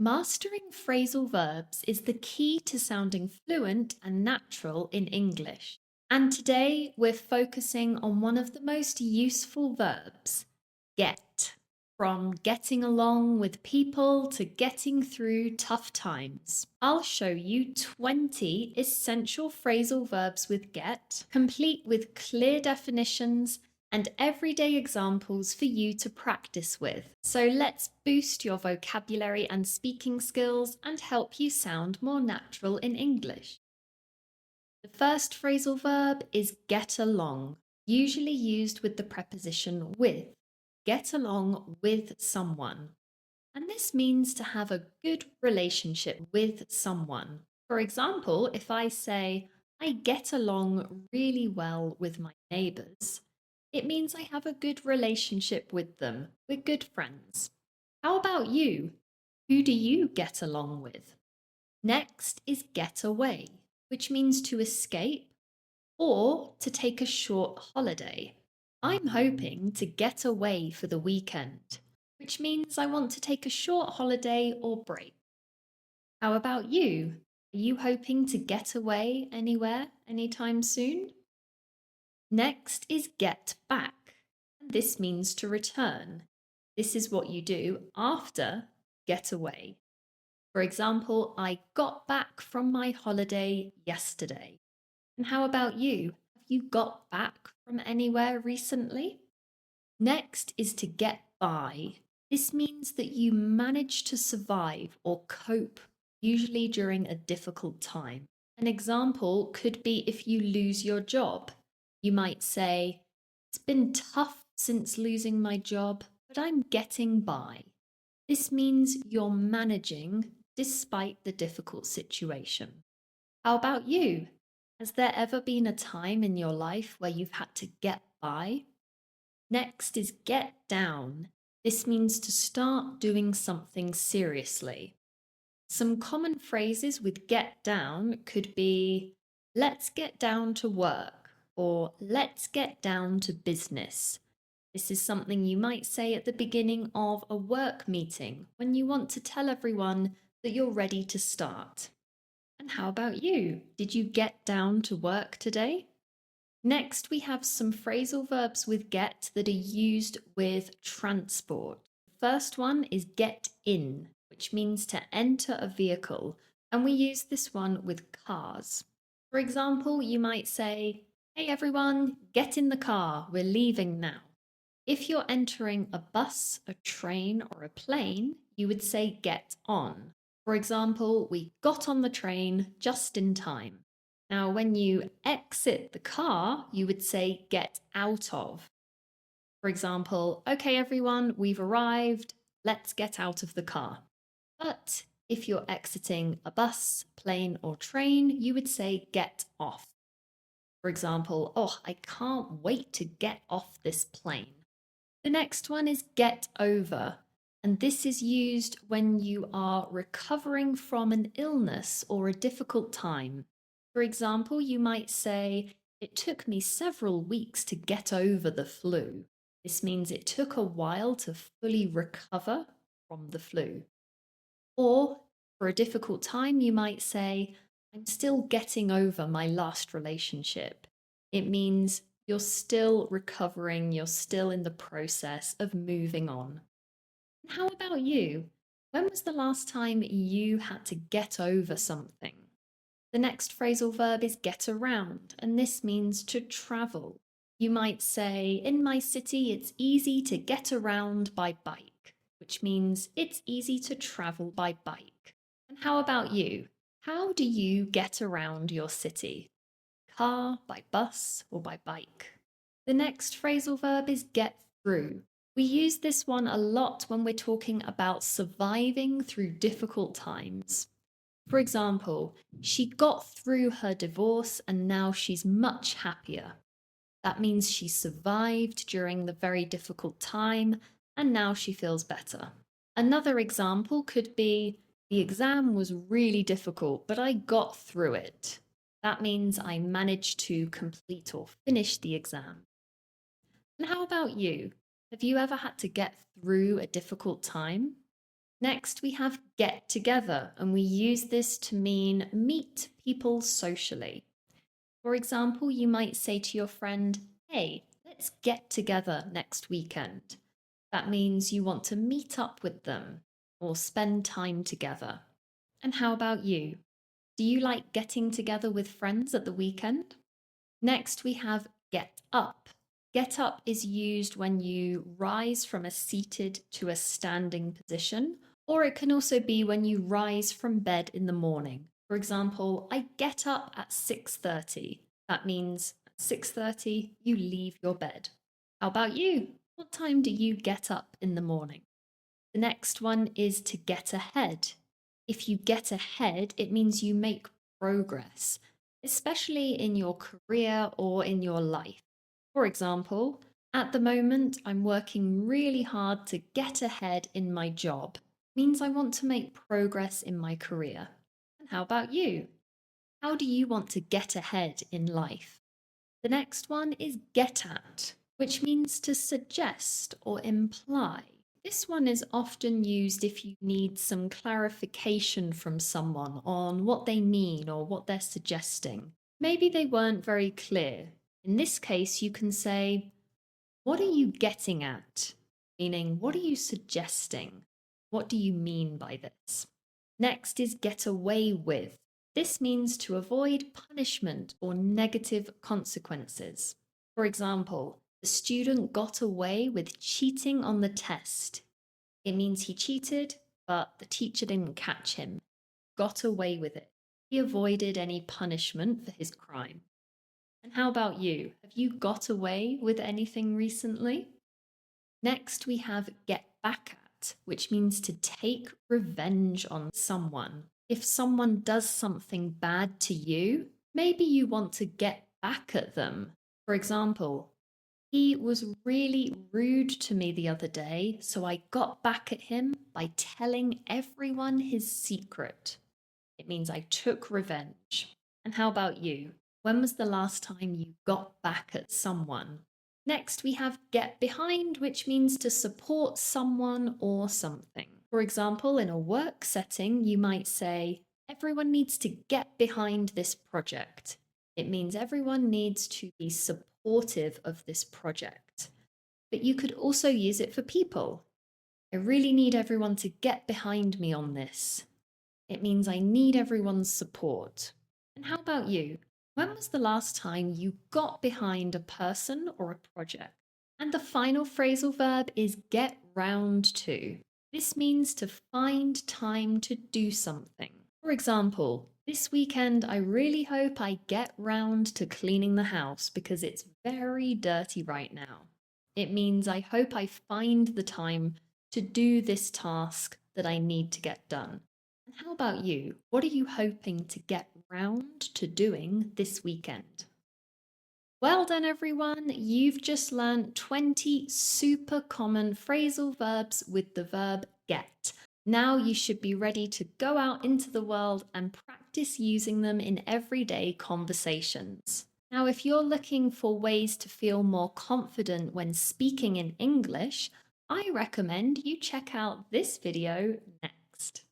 Mastering phrasal verbs is the key to sounding fluent and natural in English. And today we're focusing on one of the most useful verbs, get. From getting along with people to getting through tough times. I'll show you 20 essential phrasal verbs with get, complete with clear definitions and everyday examples for you to practice with. So let's boost your vocabulary and speaking skills and help you sound more natural in English. The first phrasal verb is get along, usually used with the preposition with. Get along with someone. And this means to have a good relationship with someone. For example, if I say, I get along really well with my neighbours, it means I have a good relationship with them. We're good friends. How about you? Who do you get along with? Next is get away, which means to escape or to take a short holiday. I'm hoping to get away for the weekend, which means I want to take a short holiday or break. How about you? Are you hoping to get away anywhere anytime soon? Next is get back. This means to return. This is what you do after get away. For example, I got back from my holiday yesterday. And how about you? Have you got back from anywhere recently? Next is to get by. This means that you manage to survive or cope, usually during a difficult time. An example could be if you lose your job. You might say, it's been tough since losing my job, but I'm getting by. This means you're managing despite the difficult situation. How about you? Has there ever been a time in your life where you've had to get by? Next is get down. This means to start doing something seriously. Some common phrases with get down could be, let's get down to work, or let's get down to business. This is something you might say at the beginning of a work meeting when you want to tell everyone that you're ready to start. And how about you? Did you get down to work today? Next, we have some phrasal verbs with get that are used with transport. The first one is get in, which means to enter a vehicle, and we use this one with cars. For example, you might say, hey everyone, get in the car, we're leaving now. If you're entering a bus, a train, or a plane, you would say get on. For example, we got on the train just in time. Now, when you exit the car, you would say get out of. For example, okay, everyone, we've arrived, let's get out of the car. But if you're exiting a bus, plane, or train, you would say get off. For example, oh, I can't wait to get off this plane. The next one is get over, and this is used when you are recovering from an illness or a difficult time. For example, you might say, it took me several weeks to get over the flu. This means it took a while to fully recover from the flu. Or for a difficult time, you might say, I'm still getting over my last relationship. It means you're still recovering, you're still in the process of moving on. How about you? When was the last time you had to get over something? The next phrasal verb is get around, and this means to travel. You might say, in my city, it's easy to get around by bike, which means it's easy to travel by bike. And how about you? How do you get around your city? Car, by bus, or by bike? The next phrasal verb is get through. We use this one a lot when we're talking about surviving through difficult times. For example, she got through her divorce and now she's much happier. That means she survived during the very difficult time and now she feels better. Another example could be, the exam was really difficult, but I got through it. That means I managed to complete or finish the exam. And how about you? Have you ever had to get through a difficult time? Next, we have get together, and we use this to mean meet people socially. For example, you might say to your friend, "Hey, let's get together next weekend." That means you want to meet up with them or spend time together. And how about you? Do you like getting together with friends at the weekend? Next, we have get up. Get up is used when you rise from a seated to a standing position, or it can also be when you rise from bed in the morning. For example, I get up at 6:30. That means at 6:30 you leave your bed. How about you? What time do you get up in the morning? The next one is to get ahead. If you get ahead, it means you make progress, especially in your career or in your life. For example, at the moment, I'm working really hard to get ahead in my job. It means I want to make progress in my career. And how about you? How do you want to get ahead in life? The next one is get at, which means to suggest or imply. This one is often used if you need some clarification from someone on what they mean or what they're suggesting. Maybe they weren't very clear. In this case, you can say, "What are you getting at?" Meaning, what are you suggesting? What do you mean by this? Next is get away with. This means to avoid punishment or negative consequences. For example, the student got away with cheating on the test. It means he cheated, but the teacher didn't catch him. Got away with it. He avoided any punishment for his crime. And how about you? Have you got away with anything recently? Next, we have get back at, which means to take revenge on someone. If someone does something bad to you, maybe you want to get back at them. For example, he was really rude to me the other day, so I got back at him by telling everyone his secret. It means I took revenge. And how about you? When was the last time you got back at someone? Next, we have get behind, which means to support someone or something. For example, in a work setting, you might say, "Everyone needs to get behind this project." It means everyone needs to be supportive of this project. But you could also use it for people. "I really need everyone to get behind me on this." It means I need everyone's support. And how about you? When was the last time you got behind a person or a project? And the final phrasal verb is get round to. This means to find time to do something. For example, this weekend I really hope I get round to cleaning the house because it's very dirty right now. It means I hope I find the time to do this task that I need to get done. And how about you? What are you hoping to get round to doing this weekend? Well done, everyone. You've just learned 20 super common phrasal verbs with the verb get. Now you should be ready to go out into the world and practice using them in everyday conversations. Now, if you're looking for ways to feel more confident when speaking in English, I recommend you check out this video next.